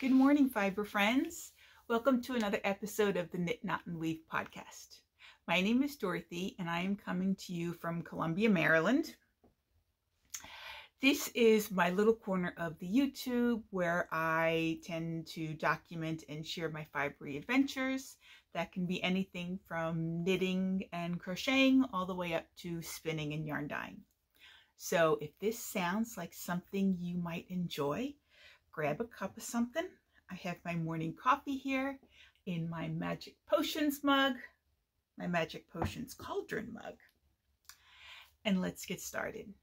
Good morning, fiber friends. Welcome to another episode of the Knit, Knot, and Weave podcast. My name is Dorothy, and I am coming to you from Columbia, Maryland. This is my little corner of the YouTube where I tend to document and share my fibery adventures. That can be anything from knitting and crocheting all the way up to spinning and yarn dyeing. So if this sounds like something you might enjoy, grab a cup of something. I have my morning coffee here in my Magic Potions mug, my Magic Potions cauldron mug. And let's get started.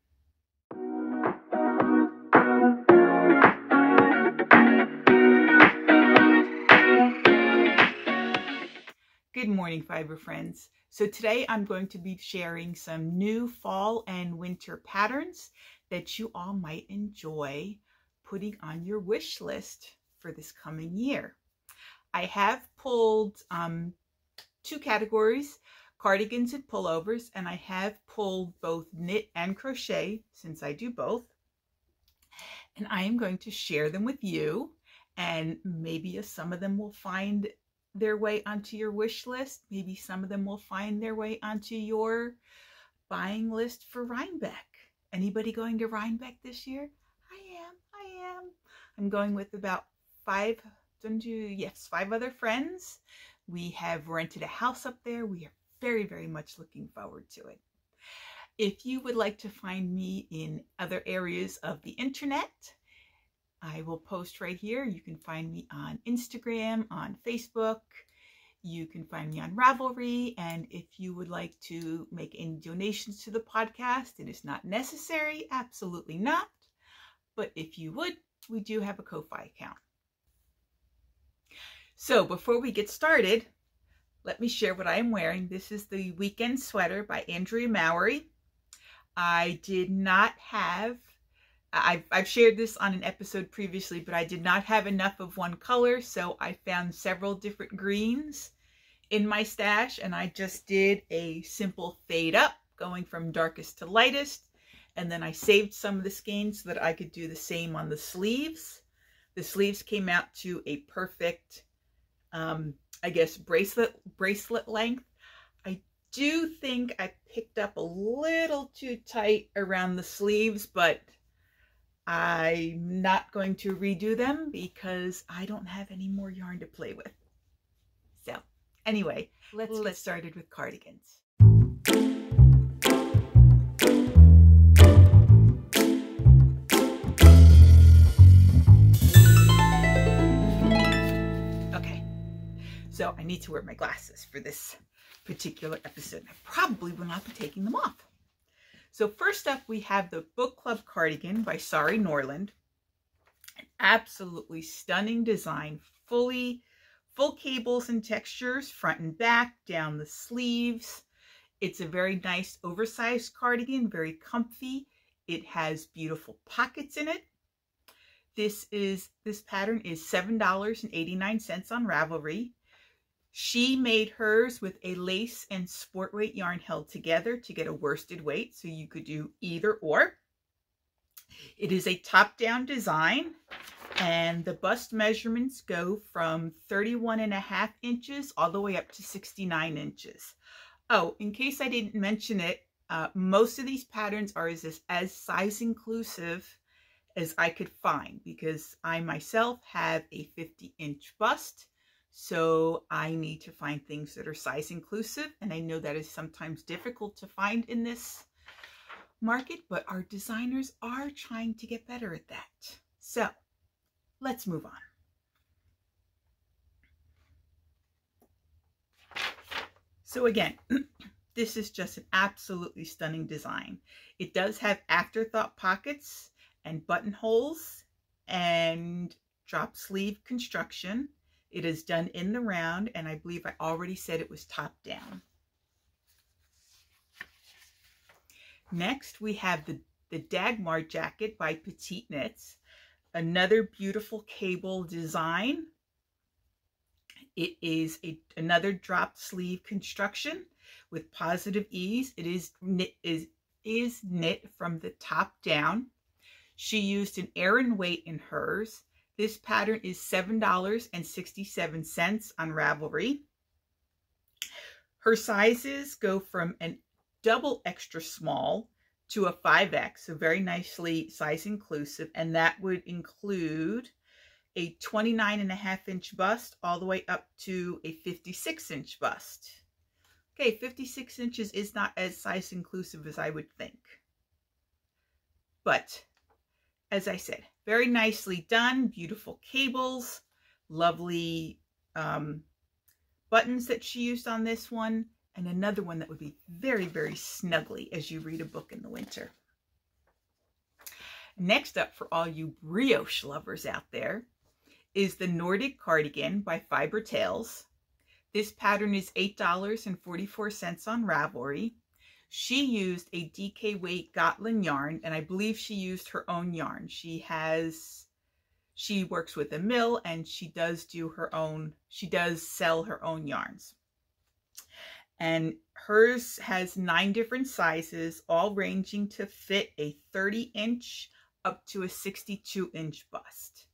Good morning, fiber friends. So today I'm going to be sharing some new fall and winter patterns that you all might enjoy putting on your wish list for this coming year. I have pulled two categories, cardigans and pullovers, and I have pulled both knit and crochet since I do both. And I am going to share them with you, and maybe some of them will find their way onto your wish list. Maybe some of them will find their way onto your buying list for Rhinebeck. Anybody going to Rhinebeck this year? I am. I'm going with about five other friends. We have rented a house up there. We are very, very much looking forward to it. If you would like to find me in other areas of the internet, I will post right here. You can find me on Instagram, on Facebook. You can find me on Ravelry. And if you would like to make any donations to the podcast, it is not necessary. Absolutely not. But if you would, we do have a Ko-Fi account. So before we get started, let me share what I am wearing. This is the Weekend Sweater by Andrea Mowry. I did not have, I've shared this on an episode previously, but I did not have enough of one color, so I found several different greens in my stash, and I just did a simple fade up, going from darkest to lightest, and then I saved some of the skeins so that I could do the same on the sleeves. The sleeves came out to a perfect, I guess, bracelet length. I do think I picked up a little too tight around the sleeves, but I'm not going to redo them because I don't have any more yarn to play with. So anyway, let's get started with cardigans. Okay, so I need to wear my glasses for this particular episode. I probably will not be taking them off. So first up, we have the Book Club Cardigan by Sari Norland. An absolutely stunning design, full cables and textures, front and back, down the sleeves. It's a very nice oversized cardigan, very comfy. It has beautiful pockets in it. This pattern is $7.89 on Ravelry. She made hers with a lace and sport weight yarn held together to get a worsted weight, so you could do either or. It is a top-down design, and the bust measurements go from 31.5 inches all the way up to 69 inches. Oh, in case I didn't mention it, most of these patterns are as size inclusive as I could find, because I myself have a 50-inch bust. So I need to find things that are size inclusive, and I know that is sometimes difficult to find in this market, but our designers are trying to get better at that. So let's move on. So again, this is just an absolutely stunning design. It does have afterthought pockets and buttonholes and drop sleeve construction. It is done in the round, and I believe I already said it was top down. Next, we have the Dagmar jacket by Petite Knits. Another beautiful cable design. It is another drop sleeve construction with positive ease. It is knit from the top down. She used an Aran weight in hers. This pattern is $7.67 on Ravelry. Her sizes go from a double extra small to a 5X, so very nicely size inclusive, and that would include a 29.5-inch bust all the way up to a 56-inch bust. Okay, 56 inches is not as size inclusive as I would think. But, as I said, very nicely done, beautiful cables, lovely buttons that she used on this one, and another one that would be very, very snuggly as you read a book in the winter. Next up, for all you brioche lovers out there, is the Nordic Cardigan by Fiber Tales. This pattern is $8.44 on Ravelry. She used a DK Weight Gotland yarn, and I believe she used her own yarn. She works with a mill, and she does sell her own yarns. And hers has 9 different sizes, all ranging to fit a 30-inch up to a 62-inch bust.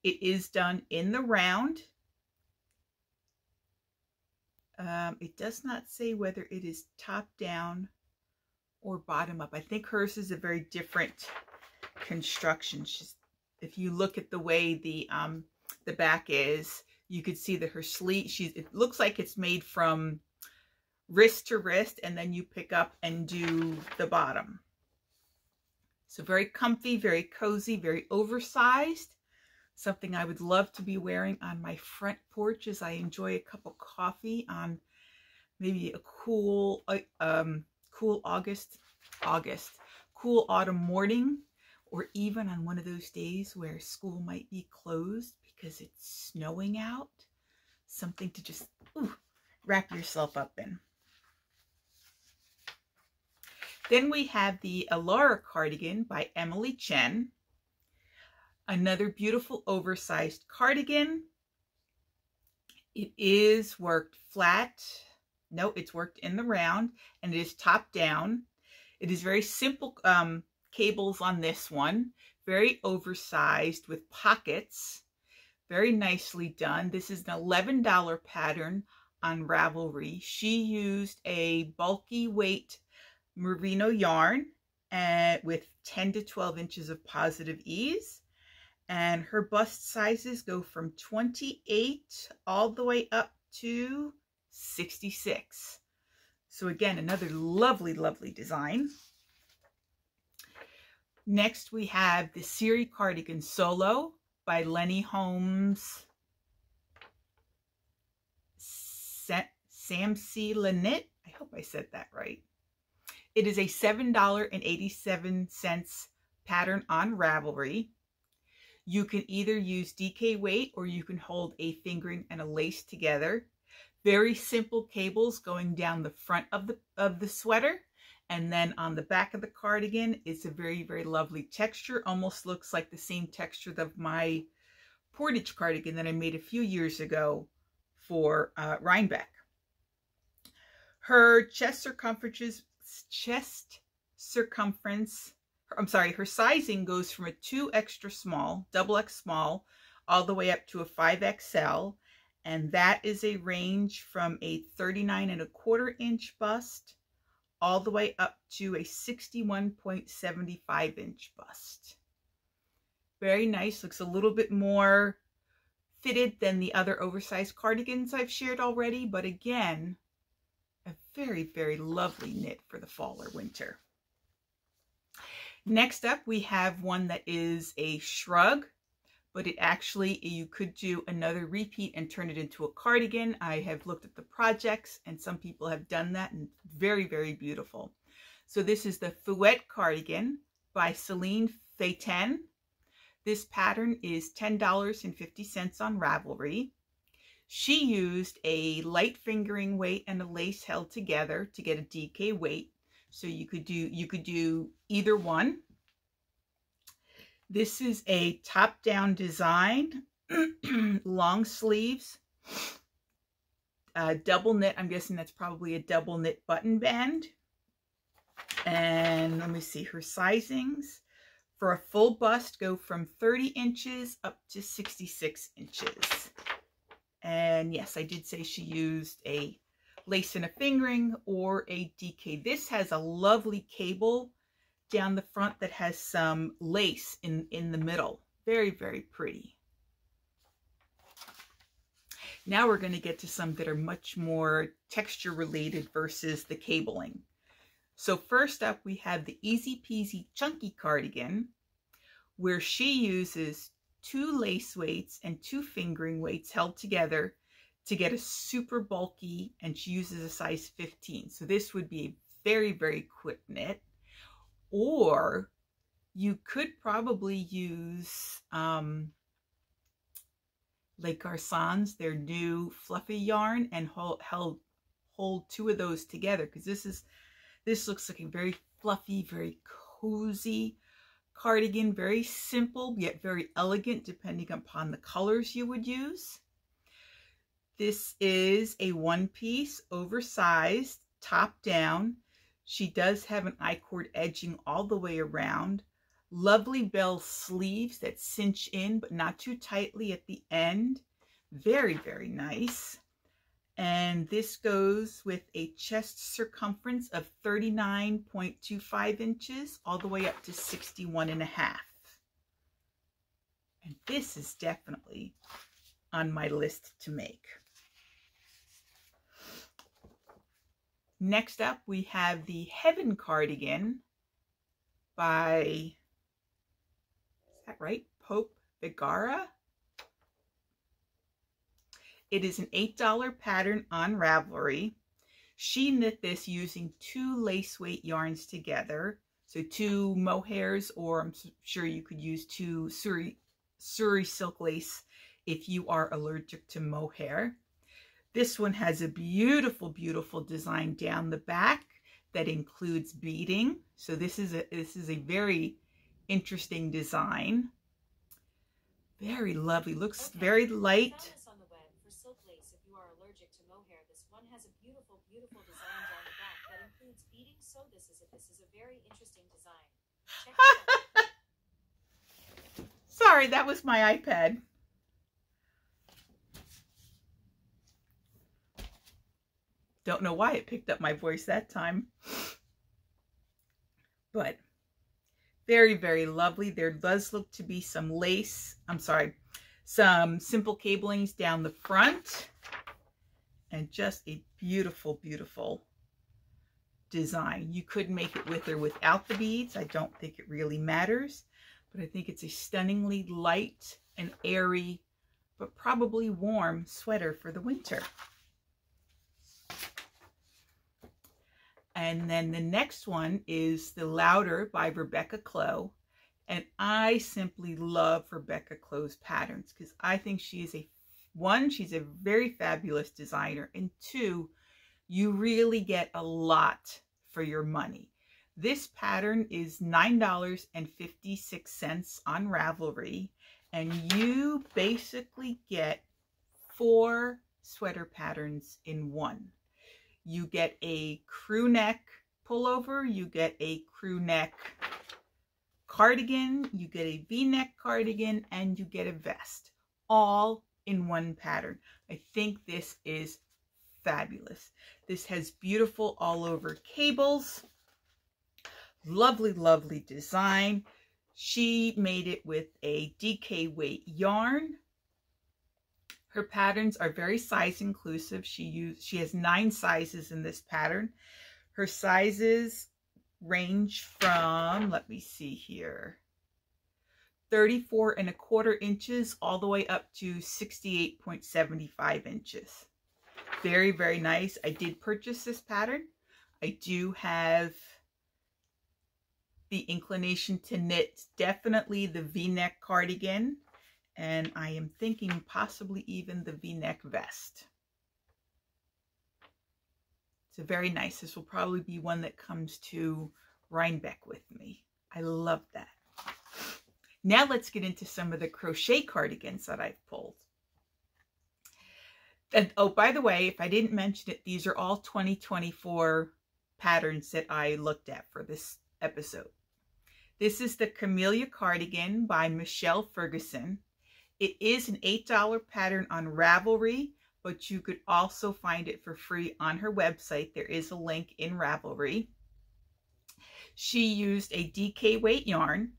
It is done in the round. It does not say whether it is top down or bottom up. I think hers is a very different construction. If you look at the way the back is, you could see that her sleeve, it looks like it's made from wrist to wrist, and then you pick up and do the bottom. So very comfy, very cozy, very oversized. Something I would love to be wearing on my front porch as I enjoy a cup of coffee on maybe a cool cool autumn morning, or even on one of those days where school might be closed because it's snowing out. Something to just wrap yourself up in. Then we have the Alara Cardigan by Emily Chen. Another beautiful oversized cardigan. It is worked flat. No, it's worked in the round, and it is top down. It is very simple cables on this one. Very oversized with pockets. Very nicely done. This is an $11 pattern on Ravelry. She used a bulky weight merino yarn with 10 to 12 inches of positive ease. And her bust sizes go from 28 all the way up to 66. So again, another lovely, lovely design. Next, we have the Siri Cardigan Solo by Lenny Holmes Samsila Knit. I hope I said that right. It is a $7.87 pattern on Ravelry. You can either use DK weight, or you can hold a fingering and a lace together. Very simple cables going down the front of the sweater, and then on the back of the cardigan it's a very, very lovely texture. Almost looks like the same texture of my Portage cardigan that I made a few years ago for Rhinebeck. Her her sizing goes from a 2 extra small, double X small, all the way up to a 5XL. And that is a range from a 39.25 inch bust all the way up to a 61.75 inch bust. Very nice. Looks a little bit more fitted than the other oversized cardigans I've shared already. But again, a very, very lovely knit for the fall or winter. Next up, we have one that is a shrug, but it actually, you could do another repeat and turn it into a cardigan. I have looked at the projects, and some people have done that, and very, very beautiful. So this is the Fouette Cardigan by Celine Fayten. This pattern is $10.50 on Ravelry. She used a light fingering weight and a lace held together to get a DK weight. So you could do either one. This is a top-down design, long sleeves, double knit. I'm guessing that's probably a double knit button band. And let me see her sizings For a full bust, go from 30 inches up to 66 inches. And yes, I did say she used a lace and a fingering or a DK. This has a lovely cable down the front that has some lace in the middle. Very, very pretty. Now we're going to get to some that are much more texture related versus the cabling. So first up, we have the Easy Peasy Chunky cardigan, where she uses 2 lace weights and 2 fingering weights held together to get a super bulky, and she uses a size 15. So this would be a very, very quick knit. Or you could probably use Les Garçons, their new fluffy yarn, and hold 2 of those together, because this looks like a very fluffy, very cozy cardigan, very simple yet very elegant depending upon the colors you would use. This is a one-piece, oversized, top down. She does have an I-cord edging all the way around. Lovely bell sleeves that cinch in, but not too tightly at the end. Very, very nice. And this goes with a chest circumference of 39.25 inches all the way up to 61.5. And this is definitely on my list to make. Next up, we have the Heaven cardigan by, is that right? Pope Vergara. It is an $8 pattern on Ravelry. She knit this using 2 lace weight yarns together. So 2 mohairs, or I'm sure you could use 2 Suri silk lace if you are allergic to mohair. This one has a beautiful, beautiful design down the back that includes beading. So this is a very interesting design. Very lovely. Looks very light. On the web for silk lace if you are allergic to mohair. This one has a beautiful, beautiful design down the back that includes beading. So this is a very interesting design. Check it out. Sorry, that was my iPad. Don't know why it picked up my voice that time. But very, very lovely. There does look to be some lace, some simple cablings down the front. And just a beautiful, beautiful design. You could make it with or without the beads. I don't think it really matters. But I think it's a stunningly light and airy, but probably warm sweater for the winter. And then the next one is the Louder by Rebecca Clow. And I simply love Rebecca Clow's patterns because I think she is she's a very fabulous designer. And 2, you really get a lot for your money. This pattern is $9.56 on Ravelry. And you basically get 4 sweater patterns in one. You get a crew neck pullover, you get a crew neck cardigan, you get a V-neck cardigan, and you get a vest, all in one pattern. I think this is fabulous. This has beautiful all over cables. Lovely, lovely design. She made it with a DK weight yarn. Her patterns are very size inclusive. She has 9 sizes in this pattern. Her sizes range from, let me see here, 34¼ inches all the way up to 68.75 inches. Very, very nice. I did purchase this pattern. I do have the inclination to knit definitely the V-neck cardigan. And I am thinking possibly even the V-neck vest. It's a very nice. This will probably be one that comes to Rhinebeck with me. I love that. Now let's get into some of the crochet cardigans that I've pulled. And oh, by the way, if I didn't mention it, these are all 2024 patterns that I looked at for this episode. This is the Camellia Cardigan by Michelle Ferguson. It is an $8 pattern on Ravelry, but you could also find it for free on her website. There is a link in Ravelry. She used a DK weight yarn.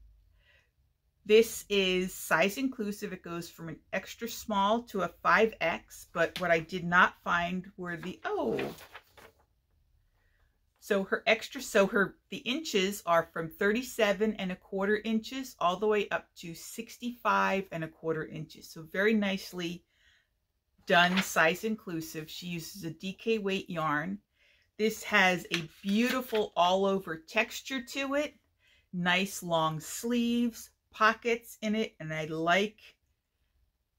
This is size inclusive. It goes from an extra small to a 5X, but what I did not find were the, the inches are from 37¼ inches all the way up to 65¼ inches. So very nicely done, size inclusive. She uses a DK weight yarn. This has a beautiful all over texture to it. Nice long sleeves, pockets in it, and I like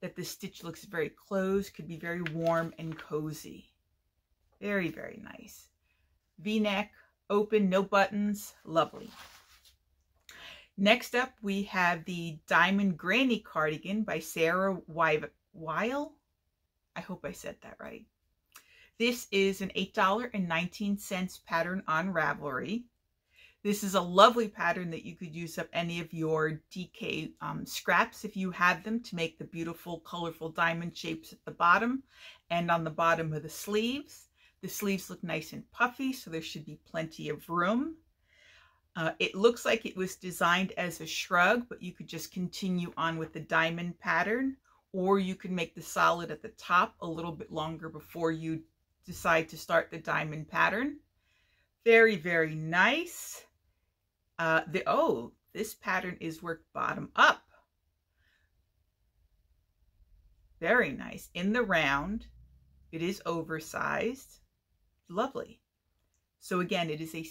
that the stitch looks very closed, could be very warm and cozy. Very, very nice. V-neck, open, no buttons, lovely. Next up, we have the Diamond Granny Cardigan by Sarah Weil. I hope I said that right. This is an $8.19 pattern on Ravelry. This is a lovely pattern that you could use up any of your DK scraps if you have them, to make the beautiful colorful diamond shapes at the bottom and on the bottom of the sleeves. The sleeves look nice and puffy, so there should be plenty of room. It looks like it was designed as a shrug, but you could just continue on with the diamond pattern, or you could make the solid at the top a little bit longer before you decide to start the diamond pattern. Very, very nice. This pattern is worked bottom up. Very nice. In the round, it is oversized. Lovely. So again, it is a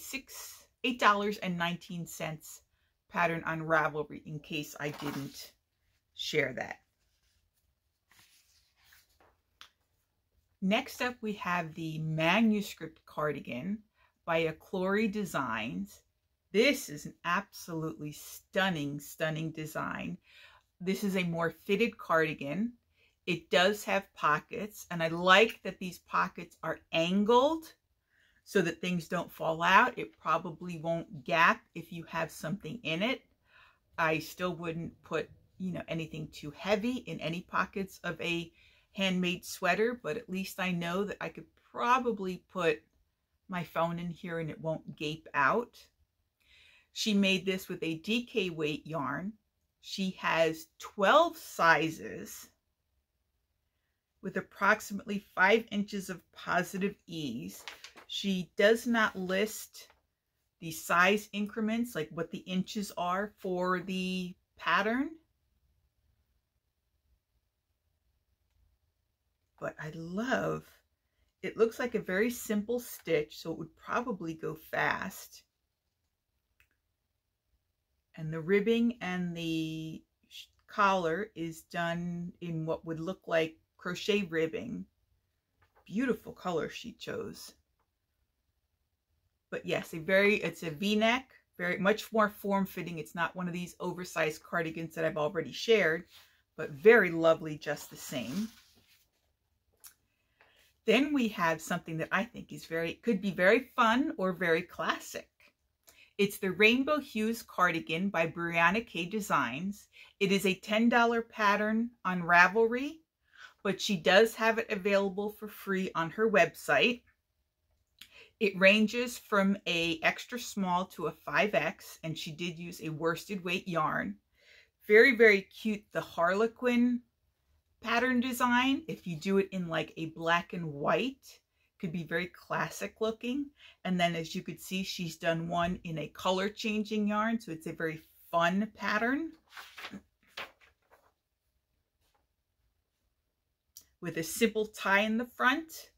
$8.19 pattern on Ravelry, in case I didn't share that. Next up, we have the Manuscript Cardigan by Aclori Designs. This is an absolutely stunning, stunning design. This is a more fitted cardigan. It does have pockets, and I like that these pockets are angled so that things don't fall out. It probably won't gap if you have something in it. I still wouldn't put, anything too heavy in any pockets of a handmade sweater, but at least I know that I could probably put my phone in here and it won't gape out. She made this with a DK weight yarn. She has 12 sizes with approximately 5 inches of positive ease. She does not list the size increments, like what the inches are for the pattern. But I love, it looks like a very simple stitch, so it would probably go fast. And the ribbing and the collar is done in what would look like crochet ribbing. Beautiful color she chose. But yes, it's a V-neck, very much more form-fitting. It's not one of these oversized cardigans that I've already shared, but very lovely just the same. Then we have something that I think is could be very fun or very classic. It's the Rainbow Hues Cardigan by Brianna K Designs. It is a $10 pattern on Ravelry, but she does have it available for free on her website. It ranges from a extra small to a 5X, and she did use a worsted weight yarn. Very, very cute. The Harlequin pattern design, if you do it in like a black and white, could be very classic looking. And then as you could see, she's done one in a color changing yarn, so it's a very fun pattern with a simple tie in the front.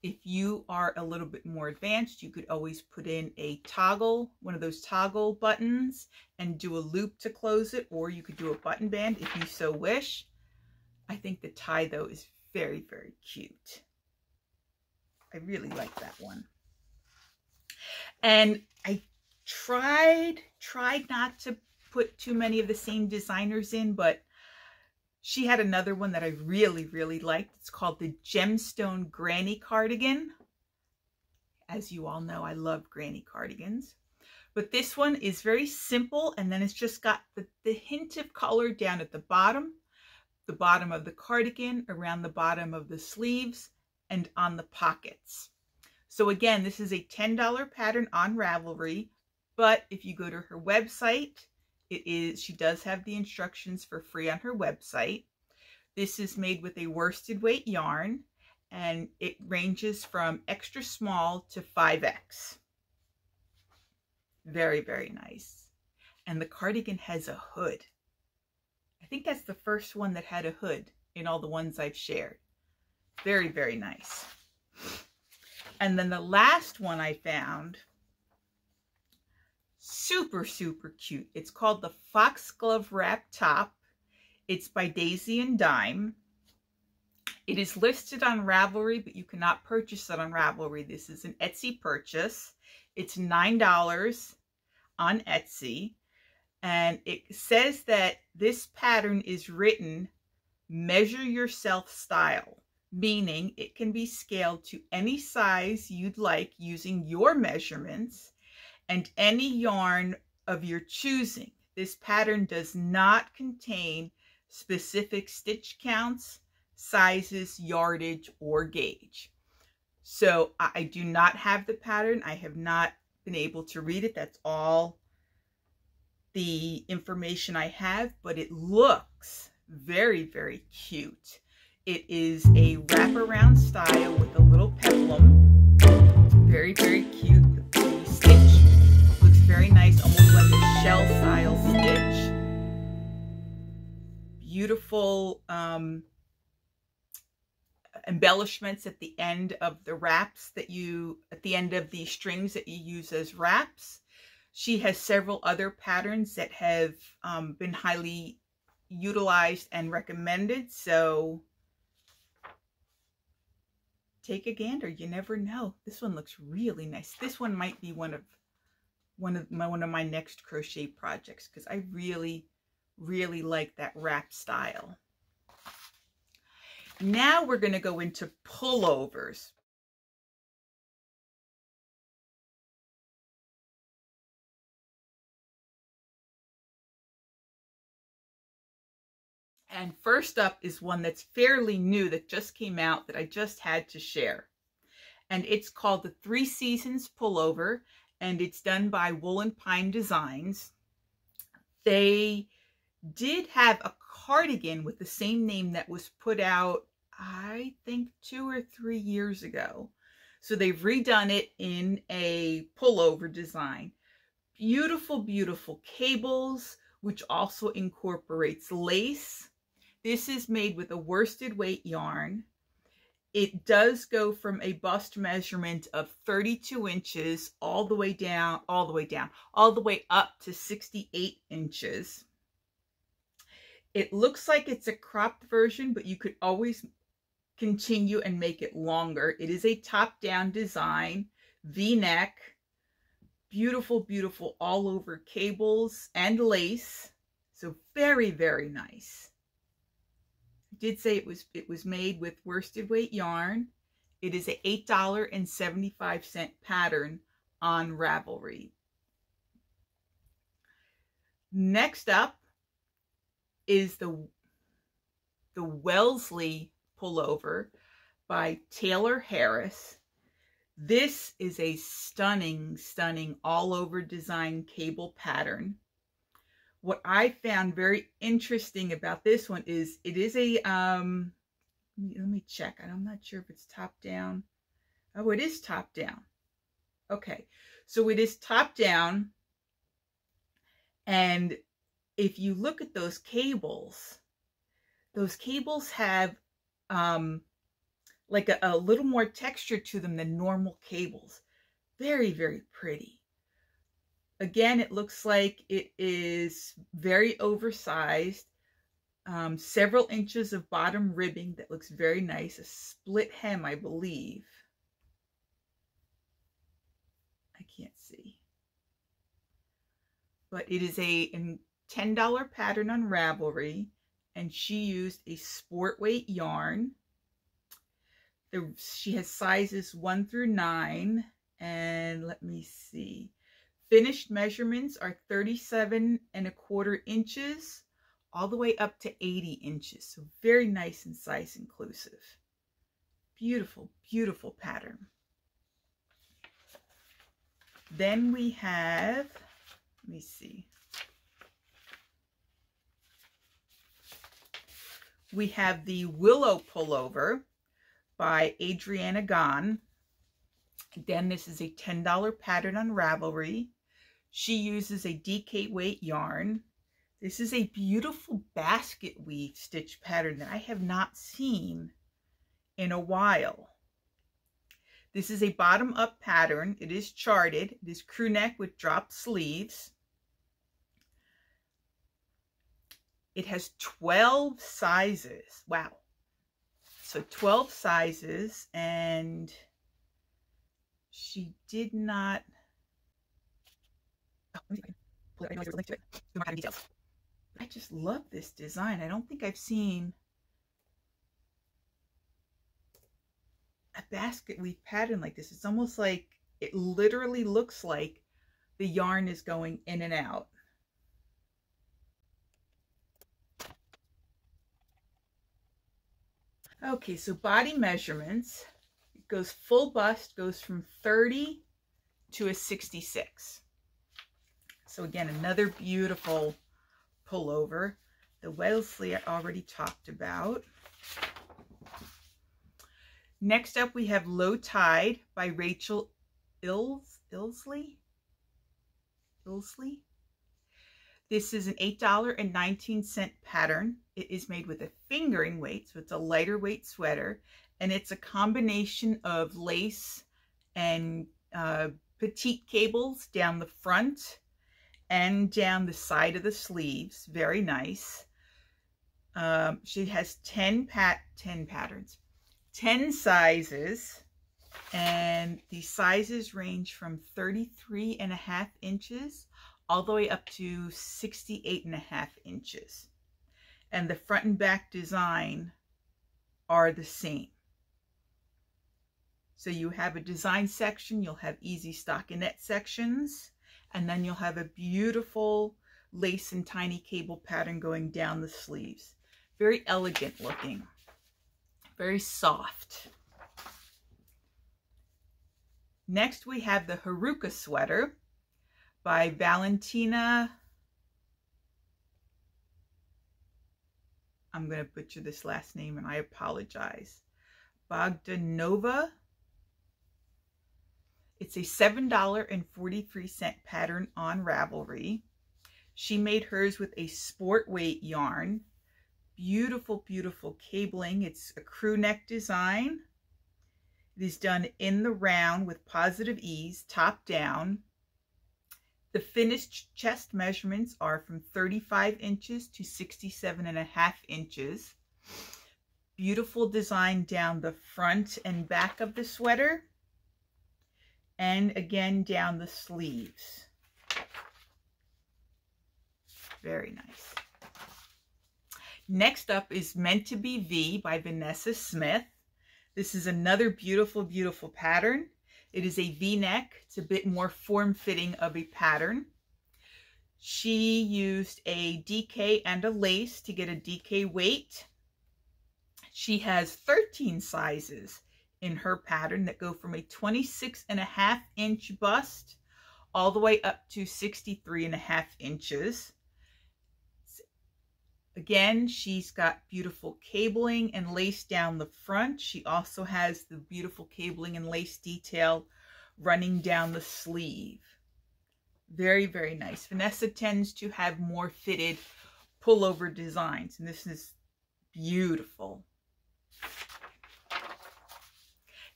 If you are a little bit more advanced, you could always put in a toggle, one of those toggle buttons, and do a loop to close it, or you could do a button band if you so wish. I think the tie, though, is very, very cute. I really like that one. And I tried not to put too many of the same designers in, but she had another one that I really, really liked. It's called the Gemstone Granny Cardigan. As you all know, I love granny cardigans. But this one is very simple, and then it's just got the hint of color down at the bottom of the cardigan, around the bottom of the sleeves, and on the pockets. So again, this is a $10 pattern on Ravelry, but if you go to her website, she does have the instructions for free on her website. This is made with a worsted weight yarn, and it ranges from extra small to 5X. Very, very nice. And the cardigan has a hood. I think that's the first one that had a hood in all the ones I've shared. Very, very nice. And then the last one I found, super, super cute. It's called the Foxglove Wrap Top. It's by Daisy and Dime. It is listed on Ravelry, but you cannot purchase it on Ravelry. This is an Etsy purchase. It's $9 on Etsy. And it says that this pattern is written measure yourself style, meaning it can be scaled to any size you'd like using your measurements and any yarn of your choosing. This pattern does not contain specific stitch counts, sizes, yardage, or gauge. So I do not have the pattern. I have not been able to read it. That's all the information I have, but it looks very, very cute. It is a wraparound style with a little peplum. Very, very cute. The stitch looks very nice, almost like a shell style stitch. Beautiful embellishments at the end of the wraps at the end of the strings that you use as wraps. She has several other patterns that have been highly utilized and recommended, so take a gander. You never know. This one looks really nice. This one might be one of my next crochet projects, because I really, really like that wrap style. Now we're going to go into pullovers. And first up is one that's fairly new that just came out that I just had to share. And it's called the 3 Seasons Pullover, and it's done by Wool and Pine Designs. They did have a cardigan with the same name that was put out, I think, 2 or 3 years ago. So they've redone it in a pullover design. Beautiful, beautiful cables, which also incorporates lace. This is made with a worsted weight yarn. It does go from a bust measurement of 32 inches all the way up to 68 inches. It looks like it's a cropped version, but you could always continue and make it longer. It is a top-down design, V-neck, beautiful, beautiful all over cables and lace. So very, very nice. I did say it was made with worsted weight yarn. It is a $8.75 pattern on Ravelry. Next up is the Wellesley pullover by Taylor Harris. This is a stunning, stunning all over design cable pattern. What I found very interesting about this one is it is a, let me check. I'm not sure if it's top down. Oh, it is top down. Okay, so it is top down. And if you look at those cables have like a little more texture to them than normal cables. Very, very pretty. Again, it looks like it is very oversized. Several inches of bottom ribbing that looks very nice. A split hem, I believe. I can't see. But it is a $10 pattern on Ravelry, and she used a sport weight yarn. She has sizes 1 through 9, and let me see, finished measurements are 37¼ inches all the way up to 80 inches. So very nice and size inclusive. Beautiful, beautiful pattern. Then we have, let me see. We have the Willow Pullover by Adriana Gahn. Again, this is a $10 pattern on Ravelry. She uses a DK weight yarn. This is a beautiful basket weave stitch pattern that I have not seen in a while. This is a bottom up pattern. It is charted. It is crew neck with drop sleeves. It has 12 sizes. Wow. So 12 sizes, and she did not. Oh, let me see if I can pull it. I know there's a link to it. The more pattern details. I just love this design. I don't think I've seen a basket weave pattern like this. It's almost like it literally looks like the yarn is going in and out. Okay, so body measurements. It goes full bust, goes from 30 to a 66. So again, another beautiful pullover. The Wellesley I already talked about. Next up, we have Low Tide by Rachel Ilsley. This is an $8.19 pattern. It is made with a fingering weight, so it's a lighter weight sweater, and it's a combination of lace and petite cables down the front and down the side of the sleeves. Very nice. She has 10 sizes, and the sizes range from 33½ inches all the way up to 68½ inches. And the front and back design are the same. So you have a design section, you'll have easy stockinette sections, and then you'll have a beautiful lace and tiny cable pattern going down the sleeves. Very elegant looking, very soft. Next we have the Haruka sweater by Valentina. I'm going to butcher this last name and I apologize. Bogdanova. It's a $7.43 pattern on Ravelry. She made hers with a sport weight yarn. Beautiful, beautiful cabling. It's a crew neck design. It is done in the round with positive ease, top down. The finished chest measurements are from 35 inches to 67½ inches. Beautiful design down the front and back of the sweater, and again down the sleeves. Very nice. Next up is Meant to Be V by Vanessa Smith. This is another beautiful, beautiful pattern. It is a V-neck. It's a bit more form-fitting of a pattern. She used a DK and a lace to get a DK weight. She has 13 sizes in her pattern that go from a 26½ inch bust all the way up to 63½ inches. Again, she's got beautiful cabling and lace down the front. She also has the beautiful cabling and lace detail running down the sleeve. Very, very nice. Vanessa tends to have more fitted pullover designs, and this is beautiful.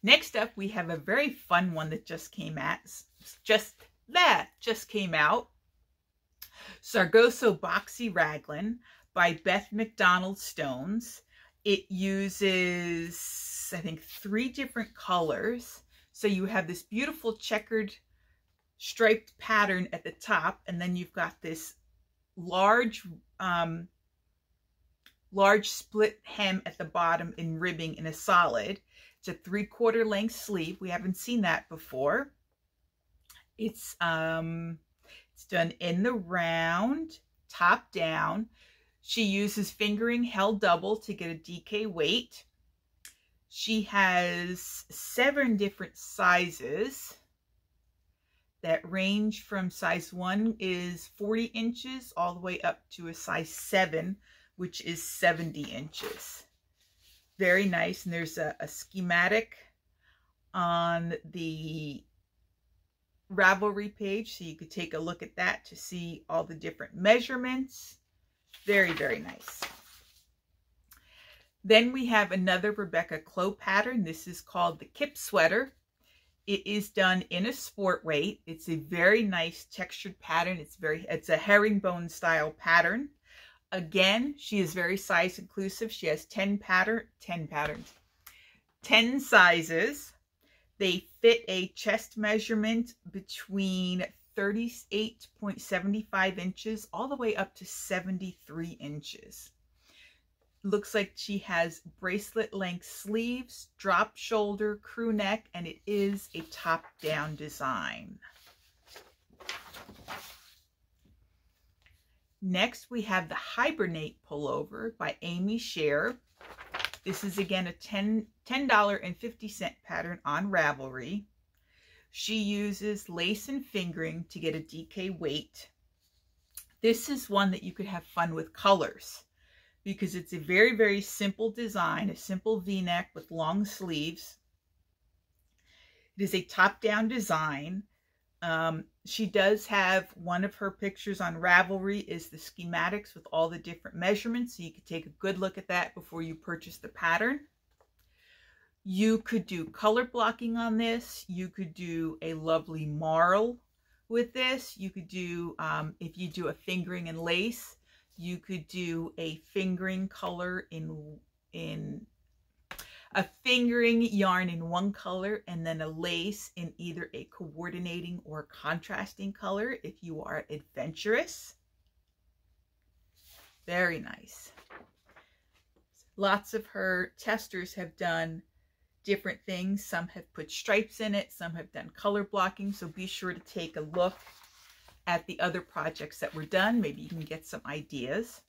Next up, we have a very fun one that just came out. Sargasso Boxy Raglan by Beth McDonald Stones. It uses, I think, 3 different colors. So you have this beautiful checkered striped pattern at the top, and then you've got this large split hem at the bottom in ribbing in a solid. It's a 3/4 length sleeve. We haven't seen that before. It's done in the round, top down. She uses fingering held double to get a DK weight. She has 7 different sizes that range from size 1 is 40 inches all the way up to a size 7, which is 70 inches. Very nice. And there's a schematic on the Ravelry page, so you could take a look at that to see all the different measurements. Very, very nice. Then we have another Rebecca Clow pattern. This is called the Kip Sweater. It is done in a sport weight. It's a very nice textured pattern. It's a herringbone style pattern. Again, she is very size inclusive. She has 10 sizes. They fit a chest measurement between 38.75 inches all the way up to 73 inches. Looks like she has bracelet length sleeves, drop shoulder, crew neck, and it is a top down design. Next, we have the Hibernate Pullover by Amy Scher. This is again a $10.50 pattern on Ravelry. She uses lace and fingering to get a DK weight. This is one that you could have fun with colors because it's a very, very simple design, a simple V-neck with long sleeves. It is a top-down design. She does have one of her pictures on Ravelry is the schematics with all the different measurements, so you could take a good look at that before you purchase the pattern. You could do color blocking on this. You could do a lovely marl with this. You could do, if you do a fingering and lace, you could do a fingering color in a fingering yarn in one color and then a lace in either a coordinating or contrasting color if you are adventurous. Very nice. Lots of her testers have done different things. Some have put stripes in it, some have done color blocking, so be sure to take a look at the other projects that were done. Maybe you can get some ideas.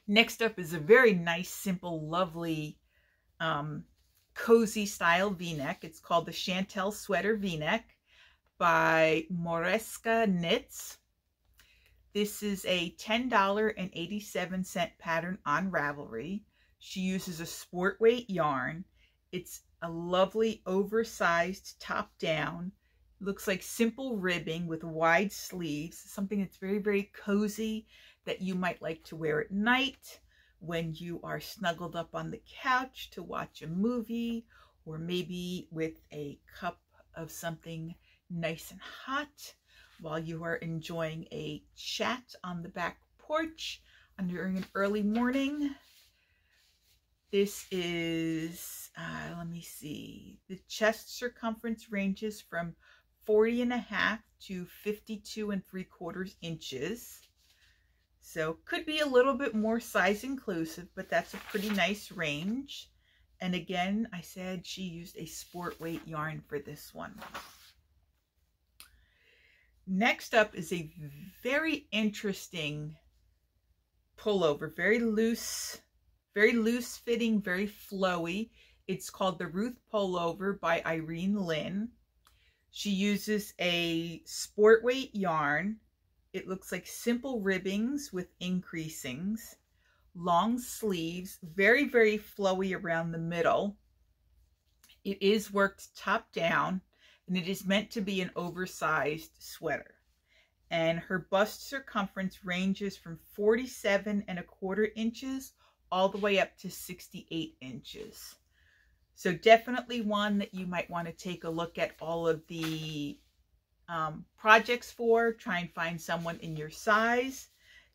Next up is a very nice, simple, lovely cozy style V-neck. It's called the Chantel Sweater V-neck by Moresca Knits. This is a $10.87 pattern on Ravelry. She uses a sport weight yarn. It's a lovely oversized top down. Looks like simple ribbing with wide sleeves. Something that's very, very cozy that you might like to wear at night when you are snuggled up on the couch to watch a movie, or maybe with a cup of something nice and hot while you are enjoying a chat on the back porch during an early morning. This is, let me see, the chest circumference ranges from 40.5 to 52.75 inches. So could be a little bit more size inclusive, but that's a pretty nice range. And again, I said she used a sport weight yarn for this one. Next up is a very interesting pullover, very loose fitting, very flowy. It's called the Ruth Pullover by Irene Lynn. She uses a sport weight yarn. It looks like simple ribbings with increasings, long sleeves, very, very flowy around the middle. It is worked top down, and it is meant to be an oversized sweater. And her bust circumference ranges from 47.25 inches all the way up to 68 inches. So definitely one that you might want to take a look at all of the projects for. Try and find someone in your size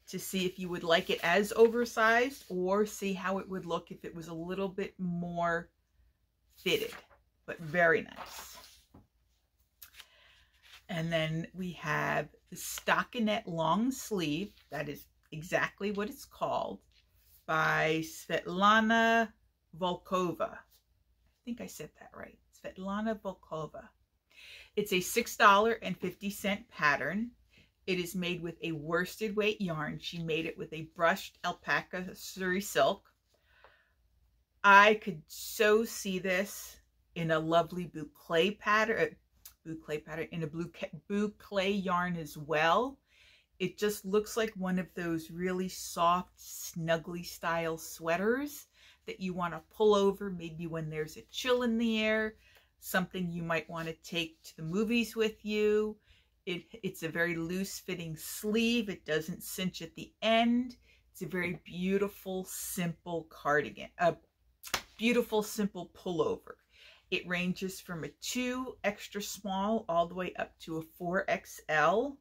to see if you would like it as oversized, or see how it would look if it was a little bit more fitted, but very nice. And then we have the stockinette long sleeve. That is exactly what it's called, by Svetlana Volkova. I think I said that right. Svetlana Volkova. It's a $6.50 pattern. It is made with a worsted weight yarn. She made it with a brushed alpaca Suri silk. I could so see this in a lovely boucle pattern, in a boucle yarn as well. It just looks like one of those really soft, snuggly style sweaters that you want to pull over maybe when there's a chill in the air, something you might want to take to the movies with you. It's a very loose fitting sleeve. It doesn't cinch at the end. It's a very beautiful, simple cardigan, a beautiful, simple pullover. It ranges from a 2 extra small all the way up to a 4XL.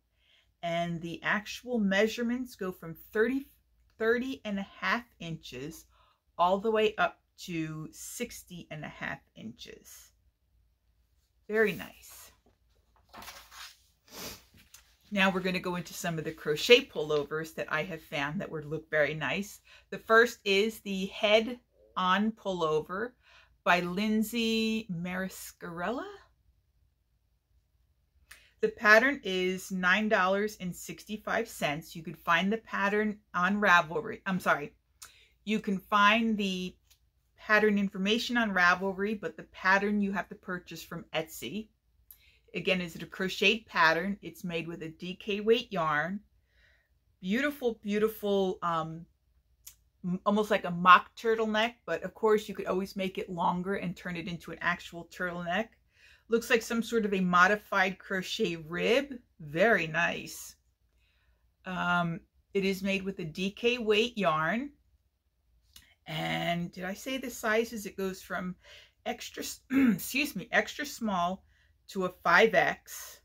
And the actual measurements go from 30.5 inches all the way up to 60.5 inches. Very nice. Now we're going to go into some of the crochet pullovers that I have found that would look very nice. The first is the head-on pullover by Lindsay Mariscarella. The pattern is $9.65. You could find the pattern on Ravelry. I'm sorry. You can find the pattern information on Ravelry, but the pattern you have to purchase from Etsy. Again, is it a crocheted pattern? It's made with a DK weight yarn. Beautiful, beautiful, almost like a mock turtleneck, but of course you could always make it longer and turn it into an actual turtleneck. Looks like some sort of a modified crochet rib. Very nice. It is made with a DK weight yarn. And did I say the sizes? It goes from extra, excuse me, extra small to a 5X.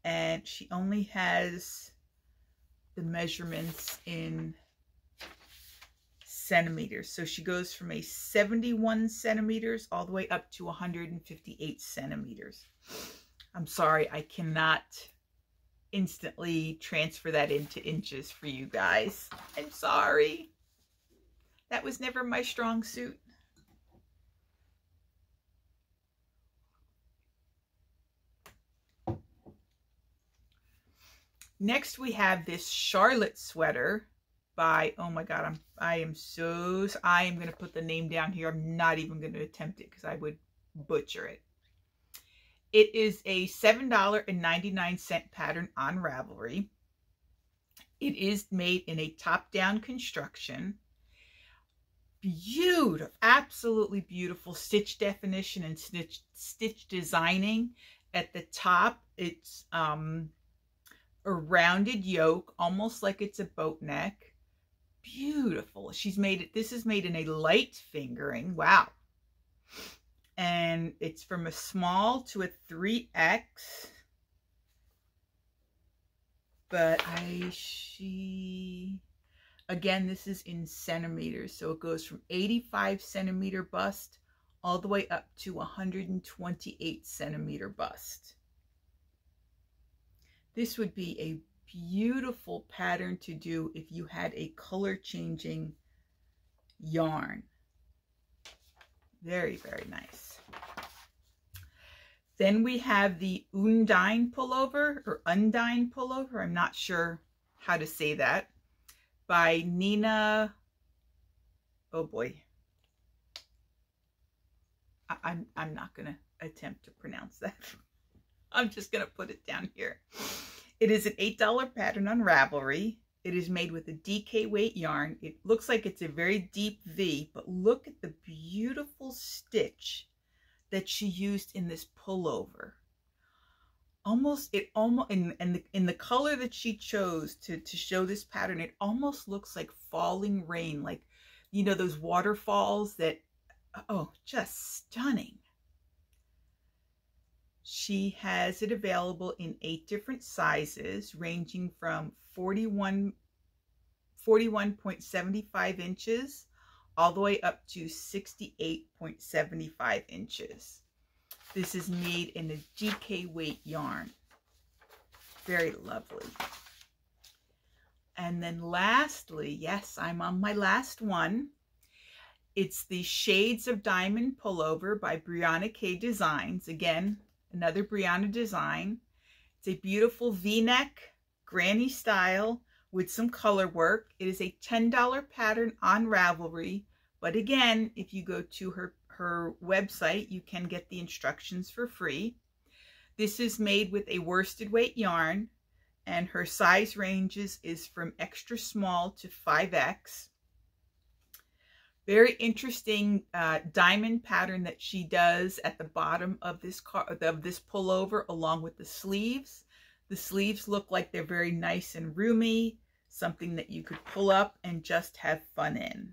And she only has the measurements in centimeters. So she goes from a 71 centimeters all the way up to 158 centimeters. I'm sorry, I cannot instantly transfer that into inches for you guys. I'm sorry. That was never my strong suit. Next, we have this Charlotte sweater by, oh my God, I am going to put the name down here. I'm not even going to attempt it because I would butcher it. It is a $7.99 pattern on Ravelry. It is made in a top-down construction. Beautiful, absolutely beautiful stitch definition and stitch designing. At the top, it's a rounded yoke, almost like it's a boat neck. Beautiful. She's made it, this is made in a light fingering. Wow. And it's from a small to a 3X. But again, this is in centimeters. So it goes from 85 centimeter bust all the way up to 128 centimeter bust. This would be a beautiful pattern to do if you had a color changing yarn. Very, very nice. Then we have the Undine pullover, or Undine pullover. I'm not sure how to say that. By Nina, oh boy. I'm not going to attempt to pronounce that. I'm just going to put it down here. It is an $8 pattern on Ravelry. It is made with a DK weight yarn. It looks like it's a very deep V, but look at the beautiful stitch that she used in this pullover. In the color that she chose to show this pattern, it almost looks like falling rain, like, you know, those waterfalls that, oh, just stunning. She has it available in 8 different sizes, ranging from 41.75 inches all the way up to 68.75 inches. This is made in a DK weight yarn. Very lovely. And then lastly, yes, I'm on my last one. It's the Shades of Diamond Pullover by Brianna K Designs. Again, another Brianna design. It's a beautiful V-neck, granny style with some color work. It is a $10 pattern on Ravelry. But again, if you go to her website, you can get the instructions for free. This is made with a worsted weight yarn, and her size ranges is from extra small to 5X. Very interesting diamond pattern that she does at the bottom of this pullover, along with the sleeves. The sleeves look like they're very nice and roomy, something that you could pull up and just have fun in.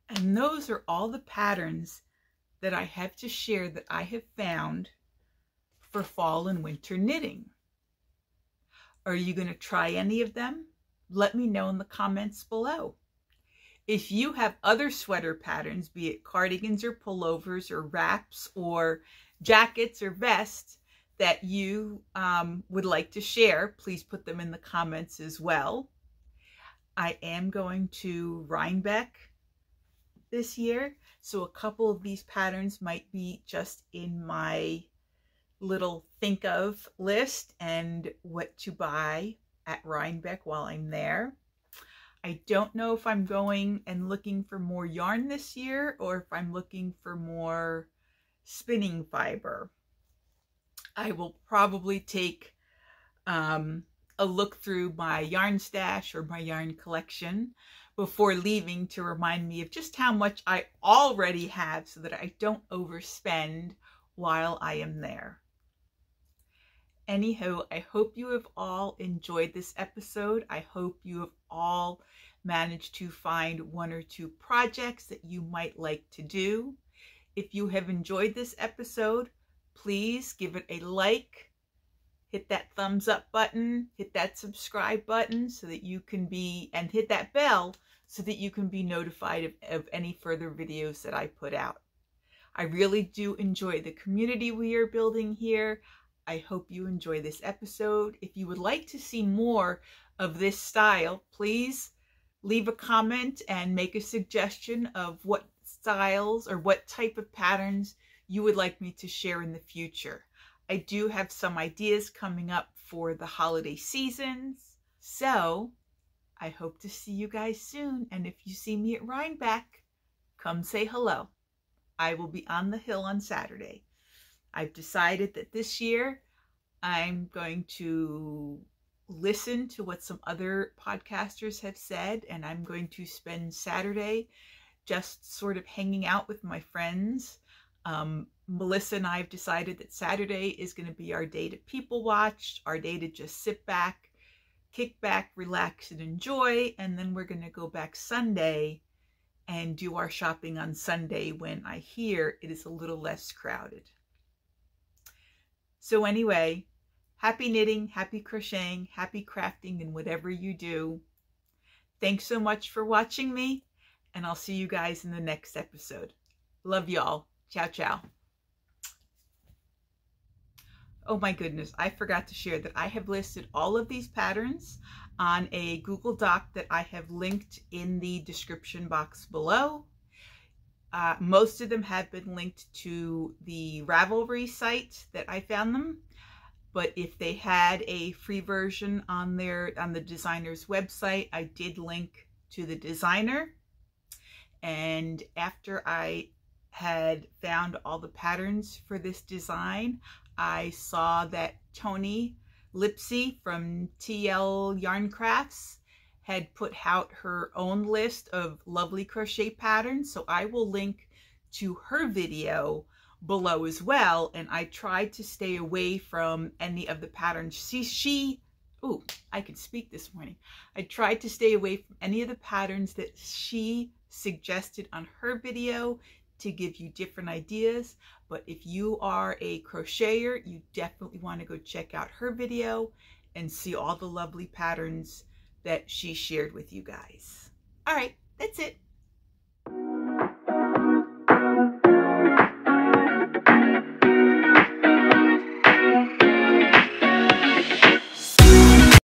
And those are all the patterns that I have to share that I have found for fall and winter knitting. Are you going to try any of them? Let me know in the comments below. If you have other sweater patterns, be it cardigans or pullovers or wraps or jackets or vests that you would like to share, please put them in the comments as well. I am going to Rhinebeck this year, so a couple of these patterns might be just in my little think of list and what to buy at Rhinebeck while I'm there. I don't know if I'm going and looking for more yarn this year or if I'm looking for more spinning fiber. I will probably take a look through my yarn stash or my yarn collection before leaving to remind me of just how much I already have so that I don't overspend while I am there. Anywho, I hope you have all enjoyed this episode. I hope you have all managed to find one or two projects that you might like to do. If you have enjoyed this episode, please give it a like, hit that thumbs up button, hit that subscribe button so that you can be, and hit that bell so that you can be notified of any further videos that I put out. I really do enjoy the community we are building here. I hope you enjoy this episode. If you would like to see more of this style, please leave a comment and make a suggestion of what styles or what type of patterns you would like me to share in the future. I do have some ideas coming up for the holiday seasons, so I hope to see you guys soon. And if you see me at Rhinebeck, come say hello. I will be on the hill on Saturday. I've decided that this year I'm going to listen to what some other podcasters have said, and I'm going to spend Saturday just sort of hanging out with my friends. Melissa and I have decided that Saturday is going to be our day to people watch, our day to just sit back, kick back, relax, and enjoy. And then we're going to go back Sunday and do our shopping on Sunday when I hear it is a little less crowded. So anyway, happy knitting, happy crocheting, happy crafting, and whatever you do. Thanks so much for watching me, and I'll see you guys in the next episode. Love y'all. Ciao, ciao. Oh my goodness, I forgot to share that I have listed all of these patterns on a Google Doc that I have linked in the description box below. Most of them have been linked to the Ravelry site that I found them, but if they had a free version on the designer's website, I did link to the designer. And after I had found all the patterns for this design, I saw that Toni Lipsey from TL Yarn Crafts had put out her own list of lovely crochet patterns, so I will link to her video below as well. And I tried to stay away from any of the patterns I can speak this morning. I tried to stay away from any of the patterns that she suggested on her video to give you different ideas. But if you are a crocheter, you definitely want to go check out her video and see all the lovely patterns that she shared with you guys. All right, that's it.